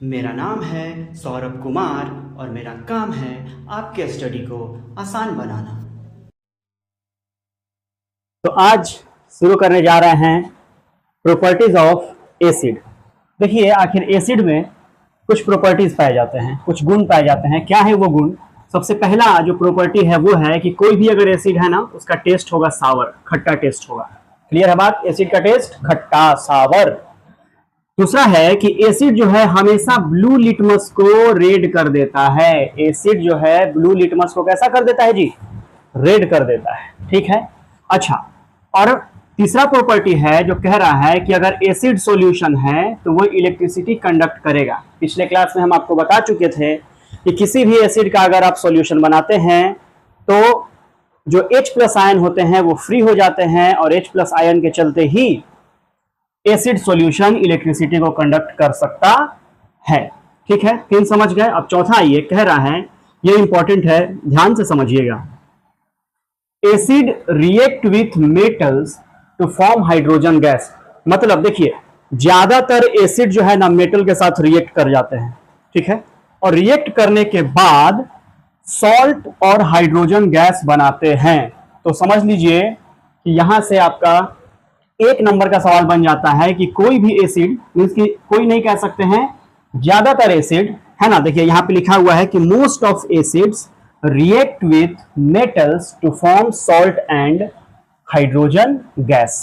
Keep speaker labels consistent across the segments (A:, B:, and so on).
A: मेरा नाम है सौरभ कुमार और मेरा काम है आपके स्टडी को आसान बनाना।
B: तो आज शुरू करने जा रहे हैं प्रॉपर्टीज ऑफ एसिड। देखिए, आखिर एसिड में कुछ प्रॉपर्टीज पाए जाते हैं, कुछ गुण पाए जाते हैं। क्या है वो गुण? सबसे पहला जो प्रॉपर्टी है वो है कि कोई भी अगर एसिड है ना, उसका टेस्ट होगा सावर, खट्टा टेस्ट होगा। क्लियर है बात? एसिड का टेस्ट खट्टा सावर। दूसरा है कि एसिड जो है हमेशा ब्लू लिटमस को रेड कर देता है। एसिड जो है ब्लू लिटमस को कैसा कर देता है जी? रेड कर देता है। ठीक है, अच्छा। और तीसरा प्रॉपर्टी है जो कह रहा है कि अगर एसिड सॉल्यूशन है तो वो इलेक्ट्रिसिटी कंडक्ट करेगा। पिछले क्लास में हम आपको बता चुके थे कि किसी भी एसिड का अगर आप सॉल्यूशन बनाते हैं तो जो H+ आयन होते हैं वो फ्री हो जाते हैं और H+ आयन के चलते ही एसिड सॉल्यूशन इलेक्ट्रिसिटी को कंडक्ट कर सकता है। ठीक है, तीन समझ गए। अब चौथा ये कह रहा है, ये इंपॉर्टेंट है, ध्यान से समझिएगा। Acid react with metals to form hydrogen gas. मतलब देखिए, ज्यादातर एसिड जो है ना मेटल के साथ रिएक्ट कर जाते हैं। ठीक है, और रिएक्ट करने के बाद सॉल्ट और हाइड्रोजन गैस बनाते हैं। तो समझ लीजिए कि यहां से आपका एक नंबर का सवाल बन जाता है कि कोई भी एसिड, मींस कि कोई नहीं कह सकते हैं, ज्यादातर एसिड है ना। देखिए यहां पे लिखा हुआ है कि most of acids react with metals to form salt and hydrogen gas.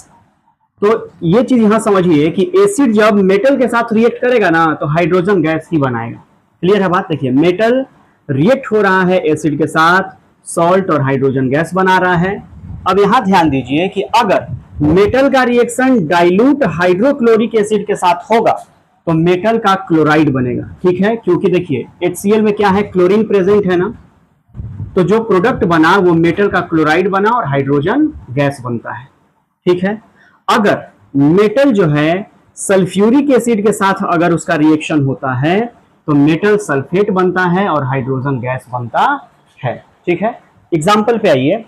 B: तो ये चीज यहां समझिए कि एसिड जब मेटल के साथ रिएक्ट करेगा ना तो हाइड्रोजन गैस ही बनाएगा। क्लियर है बात? देखिए, मेटल रिएक्ट हो रहा है एसिड के साथ, सॉल्ट और हाइड्रोजन गैस बना रहा है। अब यहां ध्यान दीजिए कि अगर मेटल का रिएक्शन डाइल्यूट हाइड्रोक्लोरिक एसिड के साथ होगा तो मेटल का क्लोराइड बनेगा। ठीक है, क्योंकि देखिए HCl में क्या है, क्लोरीन प्रेजेंट है ना, तो जो प्रोडक्ट बना वो मेटल का क्लोराइड बना और हाइड्रोजन गैस बनता है। ठीक है, अगर मेटल जो है सल्फ्यूरिक एसिड के साथ अगर उसका रिएक्शन होता है तो मेटल सल्फेट बनता है और हाइड्रोजन गैस बनता है। ठीक है, एग्जाम्पल पे आइए।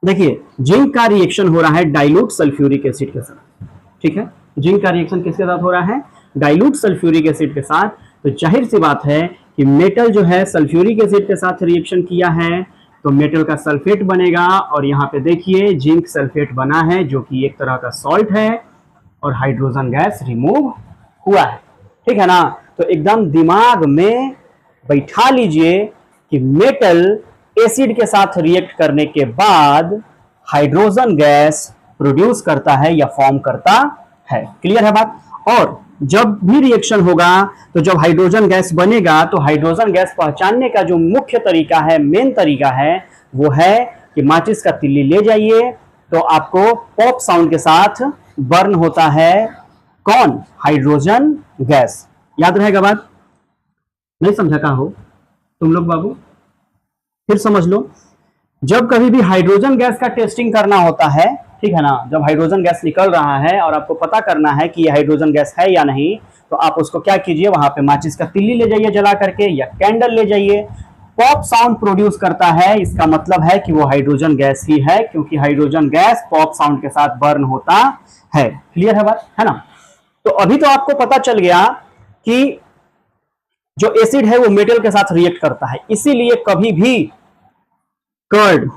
B: देखिए, जिंक का रिएक्शन हो रहा है डाइल्यूट सल्फ्यूरिक एसिड के साथ। ठीक है, जिंक का रिएक्शन किसके साथ हो रहा है? डाइल्यूट सल्फ्यूरिक एसिड के साथ। तो जाहिर सी बात है कि मेटल जो है सल्फ्यूरिक एसिड के साथ रिएक्शन किया है तो मेटल का सल्फेट बनेगा। और यहाँ पे देखिए जिंक सल्फेट बना है जो कि एक तरह का सॉल्ट है और हाइड्रोजन गैस रिमूव हुआ है। ठीक है ना? तो एकदम दिमाग में बैठा लीजिए कि मेटल एसिड के साथ रिएक्ट करने के बाद हाइड्रोजन गैस प्रोड्यूस करता है या फॉर्म करता है। क्लियर है बात? और जब भी रिएक्शन होगा तो जब हाइड्रोजन गैस बनेगा तो हाइड्रोजन गैस पहचानने का जो मुख्य तरीका है, मेन तरीका है, वो है कि माचिस का तिल्ली ले जाइए तो आपको पॉप साउंड के साथ बर्न होता है कौन? Hydrogen gas. याद रहेगा बात? नहीं समझा का हो तुम लोग बाबू? फिर समझ लो, जब कभी भी हाइड्रोजन गैस का टेस्टिंग करना होता है, ठीक है ना, जब हाइड्रोजन गैस निकल रहा है और आपको पता करना है कि ये हाइड्रोजन गैस है या नहीं, तो आप उसको क्या कीजिए, वहां पे माचिस का तिल्ली ले जाइए जला करके या कैंडल ले जाइए। पॉप साउंड प्रोड्यूस करता है, इसका मतलब है कि वो हाइड्रोजन गैस ही है, क्योंकि हाइड्रोजन गैस पॉप साउंड के साथ बर्न होता है। क्लियर है बात? है ना? तो अभी तो आपको पता चल गया कि जो एसिड है वो मेटल के साथ रिएक्ट करता है। इसीलिए कभी भी कर्ड,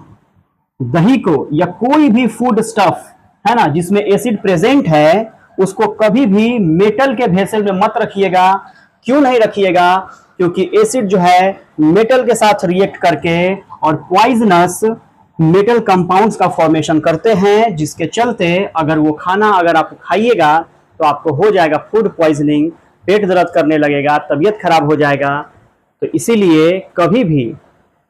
B: दही को या कोई भी फूड स्टफ है ना जिसमें एसिड प्रेजेंट है उसको कभी भी मेटल के वेसल में मत रखिएगा। क्यों नहीं रखिएगा? क्योंकि एसिड जो है मेटल के साथ रिएक्ट करके और पॉइजनस मेटल कंपाउंड्स का फॉर्मेशन करते हैं, जिसके चलते अगर वो खाना अगर आप खाइएगा तो आपको हो जाएगा फूड पॉइजनिंग, पेट दर्द करने लगेगा, तबीयत खराब हो जाएगा। तो इसीलिए कभी भी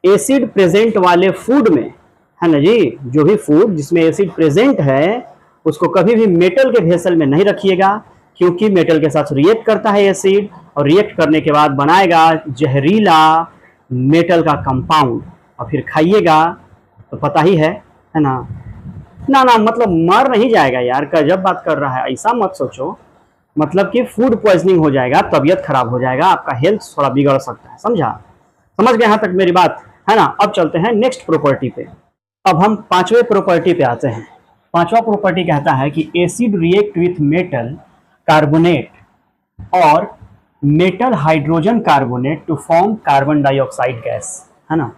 B: एसिड प्रेजेंट वाले फूड में, है ना जी, जो भी फूड जिसमें एसिड प्रेजेंट है उसको कभी भी मेटल के वेसल में नहीं रखिएगा, क्योंकि मेटल के साथ रिएक्ट करता है एसिड और रिएक्ट करने के बाद बनाएगा जहरीला मेटल का कंपाउंड और फिर खाइएगा तो पता ही है ना? ना ना, मतलब मर नहीं जाएगा यार, गजब बात कर रहा है, ऐसा मत सोचो। मतलब कि फूड पॉइजनिंग हो जाएगा, तबीयत खराब हो जाएगा, आपका हेल्थ थोड़ा बिगड़ सकता है। समझा? समझ गए यहां तक मेरी बात? है ना? अब चलते हैं नेक्स्ट प्रॉपर्टी पे। अब हम पांचवें प्रॉपर्टी पे आते हैं। पांचवा प्रॉपर्टी कहता है कि acid react with metal carbonate और metal hydrogen carbonate to form carbon dioxide gas, है ना।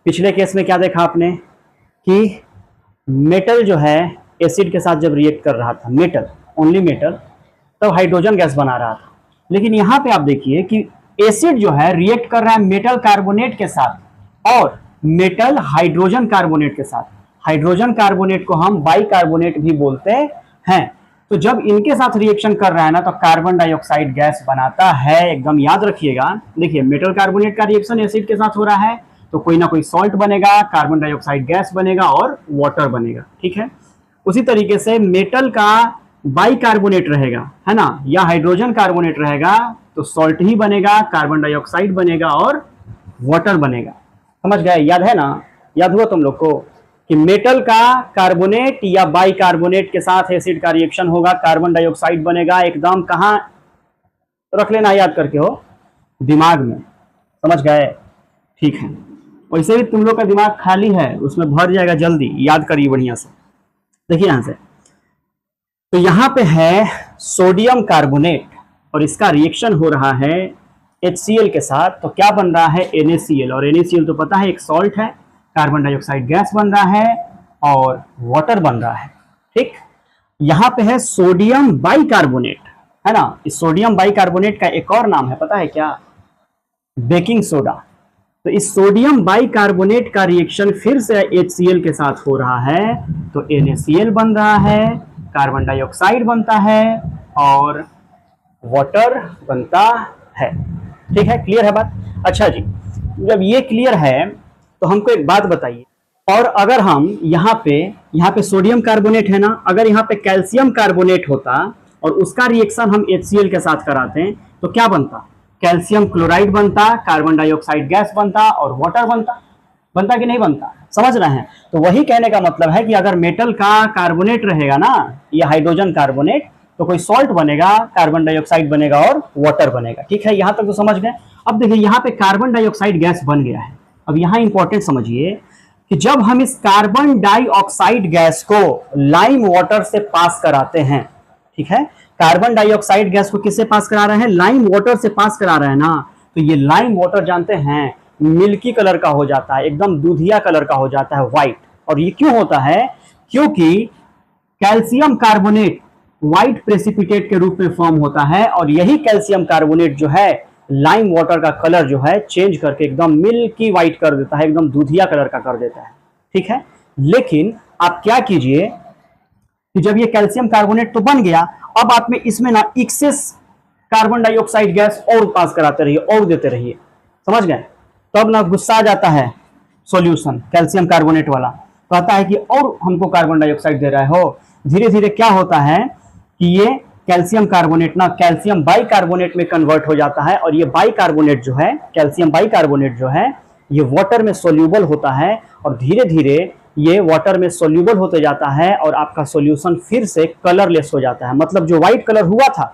B: पिछले केस में क्या देखा आपने कि मेटल जो है एसिड के साथ जब रिएक्ट कर रहा था, मेटल, ओनली मेटल, तब हाइड्रोजन गैस बना रहा था। लेकिन यहाँ पे आप देखिए कि एसिड जो है रिएक्ट कर रहा है मेटल कार्बोनेट के साथ और मेटल हाइड्रोजन कार्बोनेट के साथ। हाइड्रोजन कार्बोनेट को हम बाइकार्बोनेट भी बोलते हैं। तो जब इनके साथ रिएक्शन कर रहा है ना तो कार्बन डाइऑक्साइड गैस बनाता है, एकदम याद रखिएगा। देखिए मेटल कार्बोनेट का रिएक्शन एसिड के साथ हो रहा है तो कोई ना कोई सॉल्ट बनेगा, कार्बन डाइऑक्साइड गैस बनेगा और वाटर बनेगा, ठीक है। उसी तरीके से मेटल का बाइकार्बोनेट रहेगा, है ना, या हाइड्रोजन कार्बोनेट रहेगा तो सॉल्ट ही बनेगा, कार्बन डाइऑक्साइड बनेगा और वाटर बनेगा। समझ गए, याद है ना, याद हुआ तुम लोग को कि मेटल का कार्बोनेट या बाइकार्बोनेट के साथ एसिड का रिएक्शन होगा, कार्बन डाइऑक्साइड बनेगा। एकदम कहाँ रख लेना याद करके हो, दिमाग में, समझ गए, ठीक है। वैसे भी तुम लोग का दिमाग खाली है, उसमें भर जाएगा जल्दी, याद करिए बढ़िया से। देखिए यहां से, तो यहां पे है सोडियम कार्बोनेट और इसका रिएक्शन हो रहा है HCl के साथ, तो क्या बन रहा है NaCl, और NaCl तो पता है एक सॉल्ट है, कार्बन डाइऑक्साइड गैस बन रहा है और वाटर बन रहा है, ठीक। यहां पे है सोडियम बाइकार्बोनेट, है ना। इस सोडियम बाइकार्बोनेट का एक और नाम है, पता है क्या, बेकिंग सोडा। तो इस सोडियम बाइकार्बोनेट का रिएक्शन फिर से HCl के साथ हो रहा है तो NaCl बन रहा है, कार्बन डाइऑक्साइड बनता है और वाटर बनता है, ठीक है। क्लियर है बात? अच्छा जी, जब ये क्लियर है तो हमको एक बात बताइए, और अगर हम यहाँ पे सोडियम कार्बोनेट है ना, अगर यहाँ पे कैल्शियम कार्बोनेट होता और उसका रिएक्शन हम HCl के साथ कराते तो क्या बनता, कैल्शियम क्लोराइड बनता, कार्बन डाइऑक्साइड गैस बनता और वाटर बनता कि नहीं बनता, समझ रहे हैं। तो वही कहने का मतलब है कि अगर मेटल का कार्बोनेट रहेगा ना, या हाइड्रोजन कार्बोनेट, तो कोई सॉल्ट बनेगा, कार्बन डाइऑक्साइड बनेगा और वाटर बनेगा, ठीक है। यहां तक तो समझ गए। अब देखिए यहाँ पे कार्बन डाइऑक्साइड गैस बन गया है। अब यहाँ इंपॉर्टेंट समझिए कि जब हम इस कार्बन डाइऑक्साइड गैस को लाइम वाटर से पास कराते हैं, ठीक है, कार्बन डाइऑक्साइड गैस को किससे पास करा रहे हैं, लाइम वाटर से पास करा रहे हैं ना, तो ये लाइम वाटर जानते हैं मिल्की कलर का हो जाता है, एकदम दूधिया कलर का हो जाता है, व्हाइट। और ये क्यों होता है, क्योंकि कैल्शियम कार्बोनेट व्हाइट प्रेसिपिटेट के रूप में फॉर्म होता है और यही कैल्शियम कार्बोनेट जो है लाइम वाटर का कलर जो है चेंज करके एकदम मिल्की व्हाइट कर देता है, एकदम दूधिया कलर का कर देता है, ठीक है। लेकिन आप क्या कीजिए कि जब ये कैल्शियम कार्बोनेट तो बन गया, अब आप में इसमें ना एक्सेस कार्बन डाइऑक्साइड गैस और पास कराते रहिए और देते रहिए, समझ गए। तब ना गुस्सा आ जाता है सॉल्यूशन कैल्शियम कार्बोनेट वाला, कहता है कि और हमको कार्बन डाइऑक्साइड दे रहा हो। धीरे धीरे क्या होता है कि ये कैल्शियम कार्बोनेट ना कैल्शियम बाइकार्बोनेट में कन्वर्ट हो जाता है और ये बाइकार्बोनेट जो है, कैल्शियम बाइकार्बोनेट जो है, ये वाटर में सोल्यूबल होता है और धीरे धीरे ये वाटर में सोल्यूबल होते जाता है और आपका सॉल्यूशन फिर से कलरलेस हो जाता है। मतलब जो व्हाइट कलर हुआ था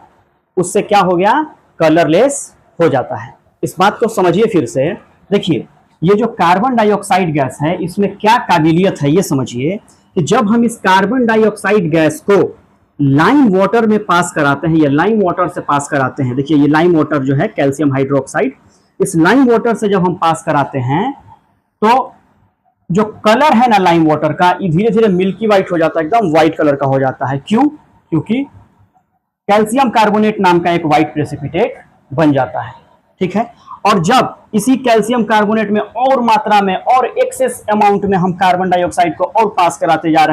B: उससे क्या हो गया, कलरलेस हो जाता है। इस बात को समझिए फिर से। देखिए ये जो कार्बन डाइऑक्साइड गैस है इसमें क्या काबिलियत है ये समझिए कि जब हम इस कार्बन डाइऑक्साइड गैस को लाइम वाटर में पास कराते हैं या लाइम वाटर से पास कराते हैं, देखिए ये लाइम वाटर जो है कैल्शियम हाइड्रोक्साइड, इस लाइम वाटर से जब हम पास कराते हैं तो जो कलर है ना लाइम वाटर का, ये धीरे धीरे मिल्की व्हाइट हो जाता है, एकदम व्हाइट कलर का हो जाता है। क्यों? क्योंकि कैल्शियम कार्बोनेट नाम का एक व्हाइट प्रेसिपिटेट बन जाता है, ठीक है। और जब इसी कैल्शियम कार्बोनेट में और मात्रा में और एक्सेस अमाउंट में हम कार्बन डाइऑक्साइड को और पास कराते जा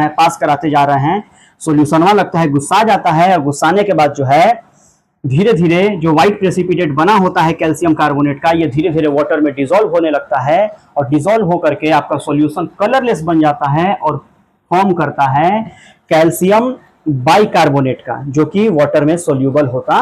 B: रहे हैं, सॉल्यूशनवा लगता है गुस्सा जाता है और गुस्साने के बाद जो है धीरे धीरे जो व्हाइट प्रेसिपिटेट बना होता है कैल्शियम कार्बोनेट का, ये धीरे धीरे वाटर में डिसॉल्व होने लगता है और डिसॉल्व होकर के आपका सॉल्यूशन कलरलेस बन जाता है और फॉर्म करता है कैल्शियम बाइकार्बोनेट का, जो कि वाटर में सोल्यूबल होता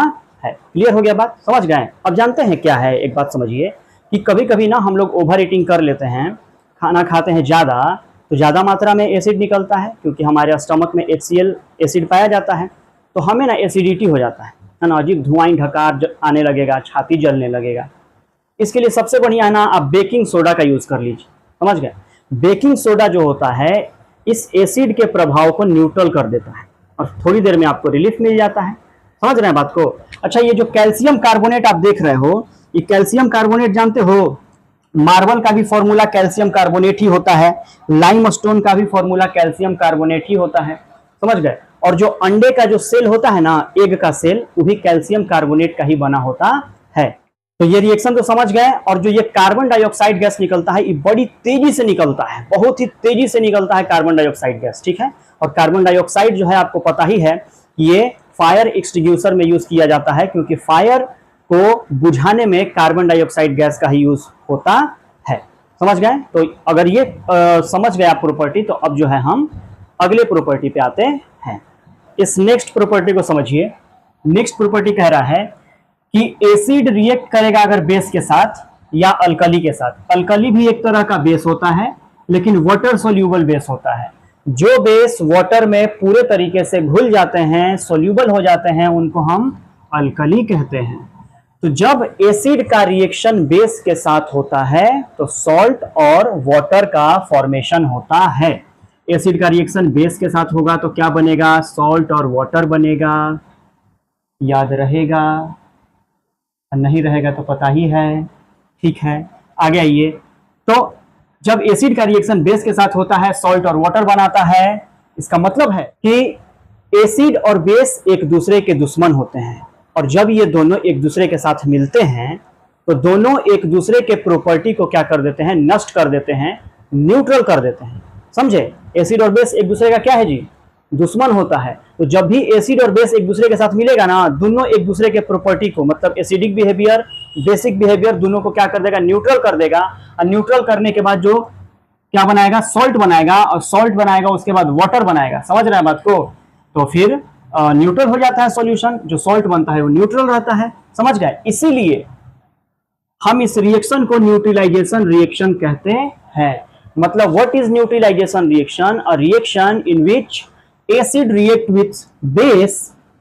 B: है। क्लियर हो गया बात, समझ गए। अब जानते हैं क्या है, एक बात समझिए कि कभी कभी ना हम लोग ओवर ईटिंग कर लेते हैं, खाना खाते हैं ज़्यादा, तो ज़्यादा मात्रा में एसिड निकलता है क्योंकि हमारे स्टमक में HCl एसिड पाया जाता है, तो हमें ना एसिडिटी हो जाता है ना, अजीब धुआं ढकार आने लगेगा, छाती जलने लगेगा। इसके लिए सबसे बढ़िया है ना आप बेकिंग सोडा का यूज़ कर लीजिए, समझ गए। बेकिंग सोडा जो होता है इस एसिड के प्रभाव को न्यूट्रल कर देता है और थोड़ी देर में आपको रिलीफ मिल जाता है, समझ रहे हैं बात को? अच्छा, ये जो कैल्शियम कार्बोनेट आप देख रहे हो, ये कैल्शियम कार्बोनेट जानते हो, मार्बल का भी फॉर्मूला कैल्शियम कार्बोनेट ही होता है, लाइमस्टोन का भी फॉर्मूला कैल्शियम कार्बोनेट ही होता है, समझ गए? और जो अंडे का जो सेल होता है ना, एग का सेल, वो भी कैल्शियम कार्बोनेट का ही बना होता है। तो ये रिएक्शन तो समझ गए। और जो ये कार्बन डाइऑक्साइड गैस निकलता है, ये बड़ी तेजी से निकलता है, बहुत ही तेजी से निकलता है कार्बन डाइऑक्साइड गैस, ठीक है? और कार्बन डाइऑक्साइड जो है आपको पता ही है, ये फायर एक्सटिंग्विशर में यूज किया जाता है, क्योंकि फायर को बुझाने में कार्बन डाइऑक्साइड गैस का ही यूज होता है। समझ गए? तो अगर ये समझ गए आप प्रॉपर्टी, तो अब जो है हम अगले प्रॉपर्टी पे आते हैं। इस नेक्स्ट प्रॉपर्टी को समझिए। नेक्स्ट प्रॉपर्टी कह रहा है कि एसिड रिएक्ट करेगा अगर बेस के साथ या अल्कली के साथ। अल्कली भी एक तरह का बेस होता है, लेकिन वाटर सोल्यूबल बेस होता है। जो बेस वाटर में पूरे तरीके से घुल जाते हैं, सोल्यूबल हो जाते हैं, उनको हम अल्कली कहते हैं। तो जब एसिड का रिएक्शन बेस के साथ होता है, तो सॉल्ट और वाटर का फॉर्मेशन होता है। एसिड का रिएक्शन बेस के साथ होगा तो क्या बनेगा? सॉल्ट और वाटर बनेगा। याद रहेगा? नहीं रहेगा तो पता ही है, ठीक है? आगे आइए। तो जब एसिड का रिएक्शन बेस के साथ होता है, सॉल्ट और वाटर बनाता है, इसका मतलब है कि एसिड और बेस एक दूसरे के दुश्मन होते हैं, और जब ये दोनों एक दूसरे के साथ मिलते हैं, तो दोनों एक दूसरे के प्रॉपर्टी को क्या कर देते हैं? नष्ट कर देते हैं, न्यूट्रल कर देते हैं। समझे? एसिड और बेस एक दूसरे का क्या है जी? दुश्मन होता है। तो जब भी एसिड और बेस एक दूसरे के साथ मिलेगा ना, दोनों एक दूसरे के प्रॉपर्टी को, मतलब एसिडिक बिहेवियर, बेसिक बिहेवियर, दोनों को क्या कर देगा? न्यूट्रल कर देगा। और न्यूट्रल करने के बाद जो क्या बनाएगा? सॉल्ट बनाएगा, और सॉल्ट बनाएगा उसके बाद वाटर बनाएगा। समझ रहे हैं बात को? तो फिर न्यूट्रल हो जाता है सॉल्यूशन, जो सॉल्ट बनता है वो न्यूट्रल रहता है। समझ गए? इसीलिए हम इस रिएक्शन को न्यूट्रलाइजेशन रिएक्शन कहते हैं। मतलब what is neutralisation reaction? A reaction in which acid react with base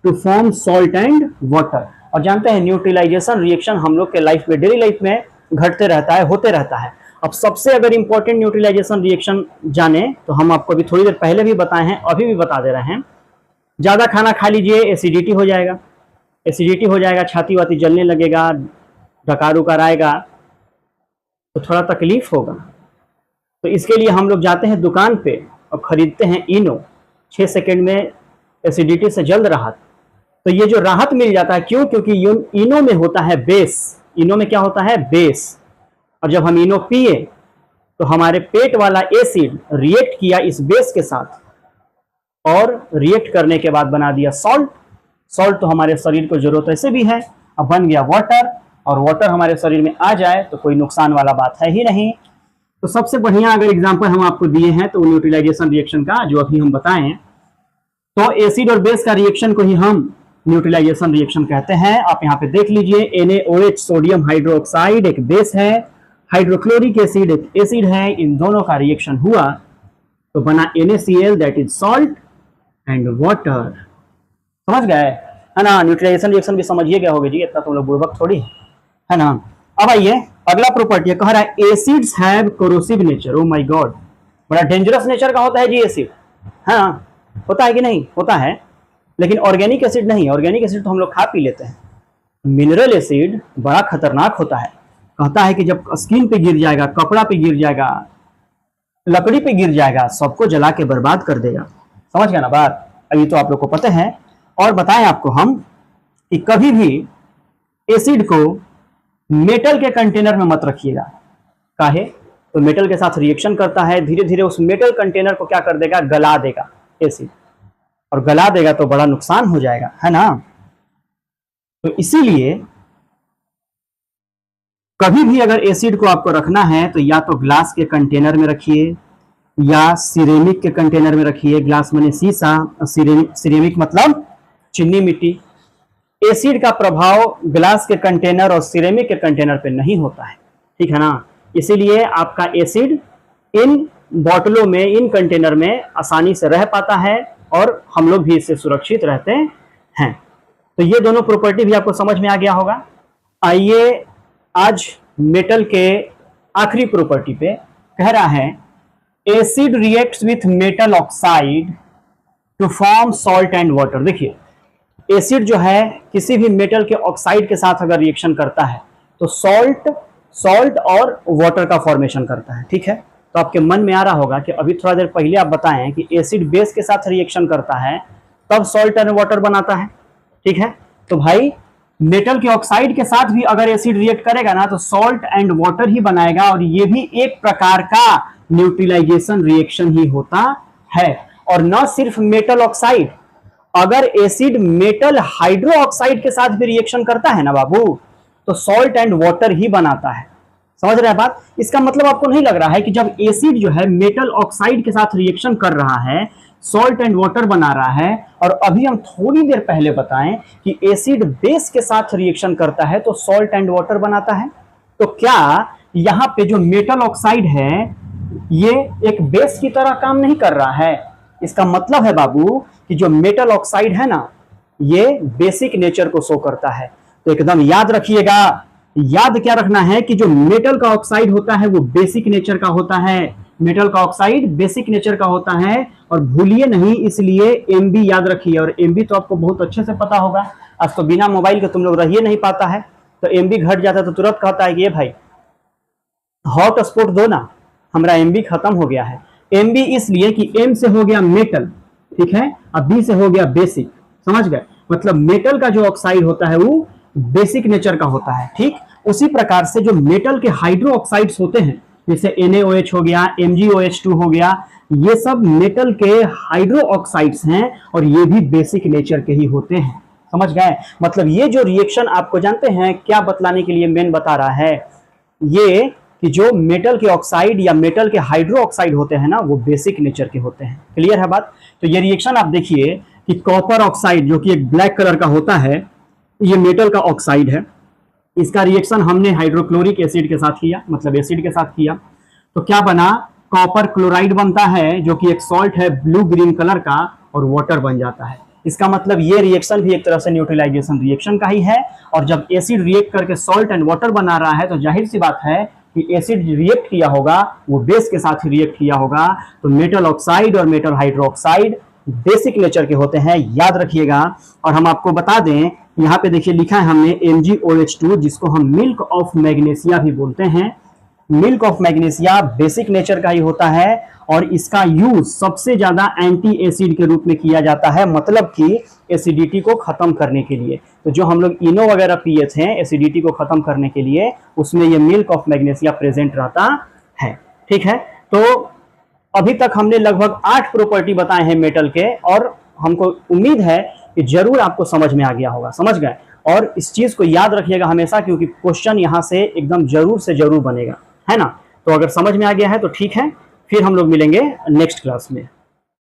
B: to form salt and water. और जानते हैं न्यूट्रलाइजेशन रिएक्शन हम लोग के लाइफ में, डेली लाइफ में घटते रहता है, होते रहता है। अब सबसे अगर इंपॉर्टेंट न्यूट्रलाइजेशन रिएक्शन जाने, तो हम आपको अभी थोड़ी देर पहले भी बताए हैं, अभी भी बता दे रहे हैं। ज्यादा खाना खा लीजिए, एसिडिटी हो जाएगा। एसिडिटी हो जाएगा, छाती वाती जलने लगेगा, डकार उकार आएगा, तो थोड़ा तकलीफ होगा। तो इसके लिए हम लोग जाते हैं दुकान पे और खरीदते हैं इनो। 6 सेकंड में एसिडिटी से जल्द राहत। तो ये जो राहत मिल जाता है, क्यों? क्योंकि इनो में होता है बेस। इनो में क्या होता है? बेस। और जब हम इनो पिए, तो हमारे पेट वाला एसिड रिएक्ट किया इस बेस के साथ, और रिएक्ट करने के बाद बना दिया सॉल्ट। सॉल्ट तो हमारे शरीर को जरूरत ऐसे भी है, अब बन गया वाटर। और वाटर हमारे शरीर में आ जाए तो कोई नुकसान वाला बात है ही नहीं। तो सबसे बढ़िया अगर एग्जांपल हम आपको दिए हैं, तो न्यूट्रलाइजेशन रिएक्शन का जो अभी हम बताएं, तो एसिड और बेस का रिएक्शन को ही हम न्यूट्रलाइजेशन रिएक्शन कहते हैं। आप यहाँ पे देख लीजिए, NaOH सोडियम हाइड्रोक्साइड एक बेस है, हाइड्रोक्लोरिक एसिड एक एसिड है। इन दोनों का रिएक्शन हुआ तो बना NaCl, that is salt and water. समझ गए? है ना? न्यूट्रलाइजेशन रिएक्शन भी समझिए गए होगे जी, इतना तुम लोग बुड़बक थोड़ी है ना। अब आइए अगला प्रॉपर्टी है, कह रहा है acids have corrosive nature. Oh my God, बड़ा डेंजरस नेचर का होता है जी एसिड। हाँ, होता है कि नहीं? होता है, लेकिन ऑर्गेनिक एसिड नहीं। ऑर्गेनिक एसिड तो हम लोग खा पी लेते हैं। मिनरल एसिड बड़ा खतरनाक होता है। कहता है कि जब स्किन पे गिर जाएगा, कपड़ा पे गिर जाएगा, लकड़ी पे गिर जाएगा, सबको जला के बर्बाद कर देगा। समझ गया ना बात? अभी तो आप लोग को पता है। और बताएं आपको हम कि कभी भी एसिड को मेटल के कंटेनर में मत रखिएगा। काहे? तो मेटल के साथ रिएक्शन करता है, धीरे धीरे उस मेटल कंटेनर को क्या कर देगा? गला देगा एसिड। और गला देगा तो बड़ा नुकसान हो जाएगा, है ना। तो इसीलिए कभी भी अगर एसिड को आपको रखना है, तो या तो ग्लास के कंटेनर में रखिए या सिरेमिक के कंटेनर में रखिए। ग्लास माने शीशा, सिरेमिक मतलब चीनी मिट्टी। एसिड का प्रभाव ग्लास के कंटेनर और सिरेमिक के कंटेनर पे नहीं होता है, ठीक है ना। इसीलिए आपका एसिड इन बोतलों में, इन कंटेनर में आसानी से रह पाता है, और हम लोग भी इससे सुरक्षित रहते हैं। तो ये दोनों प्रॉपर्टी भी आपको समझ में आ गया होगा। आइए आज मेटल के आखिरी प्रॉपर्टी पे, कह रहा है acid reacts with metal oxide to form salt and water. देखिए एसिड जो है किसी भी मेटल के ऑक्साइड के साथ अगर रिएक्शन करता है तो सॉल्ट और वाटर का फॉर्मेशन करता है। ठीक है, तो आपके मन में आ रहा होगा कि अभी थोड़ा देर पहले आप बताएं कि एसिड बेस के साथ रिएक्शन करता है तब सॉल्ट एंड वाटर बनाता है। ठीक है, तो भाई मेटल के ऑक्साइड के साथ भी अगर एसिड रिएक्ट करेगा ना तो सॉल्ट एंड वाटर ही बनाएगा, और ये भी एक प्रकार का न्यूट्रलाइजेशन रिएक्शन ही होता है। और न सिर्फ मेटल ऑक्साइड, अगर एसिड मेटल हाइड्रो ऑक्साइड के साथ भी रिएक्शन करता है ना बाबू तो सॉल्ट एंड वाटर ही बनाता है। समझ रहे हैं बात? इसका मतलब आपको नहीं लग रहा है कि जब एसिड जो है मेटल ऑक्साइड के साथ रिएक्शन कर रहा है, सॉल्ट एंड वाटर बना रहा है, और अभी हम थोड़ी देर पहले बताएं कि एसिड बेस के साथ रिएक्शन करता है तो सॉल्ट एंड वाटर बनाता है। तो क्या यहां पे जो मेटल ऑक्साइड है ये एक बेस की तरह काम नहीं कर रहा है? इसका मतलब है बाबू कि जो मेटल ऑक्साइड है ना ये बेसिक नेचर को शो करता है। तो एकदम याद रखिएगा, याद क्या रखना है कि जो मेटल का ऑक्साइड होता है वो बेसिक नेचर का होता है। मेटल का ऑक्साइड बेसिक नेचर का होता है, और भूलिए नहीं इसलिए एमबी याद रखिए। और एमबी तो आपको बहुत अच्छे से पता होगा, आज तो बिना मोबाइल के तुम लोग रहिए नहीं पाता है। तो एमबी घट जाता है तो तुरंत कहता है कि ये भाई हॉट स्पॉट दो ना, हमारा एमबी खत्म हो गया है। एमबी इसलिए कि एम से हो गया मेटल, ठीक है, अब बी से हो गया बेसिक। समझ गए? मतलब मेटल का जो ऑक्साइड होता है वो बेसिक नेचर का होता है। ठीक, उसी प्रकार से जो मेटल के हाइड्रो ऑक्साइड्स होते हैं जैसे NaOH हो गया, MgOH2 हो गया, ये सब मेटल के हाइड्रो ऑक्साइड्स हैं और ये भी बेसिक नेचर के ही होते हैं। समझ गए? मतलब ये जो रिएक्शन आपको जानते हैं क्या बतलाने के लिए मेन बता रहा है, ये कि जो मेटल के ऑक्साइड या मेटल के हाइड्रो ऑक्साइड होते हैं ना वो बेसिक नेचर के होते हैं। क्लियर है बात? तो ये रिएक्शन आप देखिए कि कॉपर ऑक्साइड जो कि एक ब्लैक कलर का होता है, ये मेटल का ऑक्साइड है, इसका रिएक्शन हमने हाइड्रोक्लोरिक एसिड के साथ किया, मतलब एसिड के साथ किया, तो क्या बना? कॉपर क्लोराइड बनता है जो कि एक सॉल्ट है ब्लू ग्रीन कलर का, और वाटर बन जाता है। इसका मतलब ये रिएक्शन भी एक तरह से न्यूट्रलाइजेशन रिएक्शन का ही है। और जब एसिड रिएक्ट करके सॉल्ट एंड वाटर बना रहा है तो जाहिर सी बात है कि एसिड रिएक्ट किया होगा वो बेस के साथ ही रिएक्ट किया होगा। तो मेटल ऑक्साइड और मेटल हाइड्रोक्साइड बेसिक नेचर के होते हैं, याद रखिएगा। और हम आपको बता दें, यहाँ पे देखिए लिखा है हमने MgOH2, जिसको हम मिल्क ऑफ मैग्नीशिया भी बोलते हैं। Milk of magnesia basic nature का ही होता है, और इसका यूज सबसे ज्यादा एंटी एसिड के रूप में किया जाता है, मतलब कि एसिडिटी को खत्म करने के लिए। तो जो हम लोग इनो वगैरह पिए थे एसिडिटी को खत्म करने के लिए, उसमें ये मिल्क ऑफ मैग्नीशिया प्रेजेंट रहता है। ठीक है, तो अभी तक हमने लगभग 8 प्रॉपर्टी बताए हैं मेटल के, और हमको उम्मीद है कि जरूर आपको समझ में आ गया होगा। समझ गए? और इस चीज को याद रखिएगा हमेशा, क्योंकि क्वेश्चन यहाँ से एकदम जरूर से जरूर बनेगा, है ना? तो अगर समझ में आ गया है तो ठीक है, फिर हम लोग मिलेंगे नेक्स्ट क्लास में।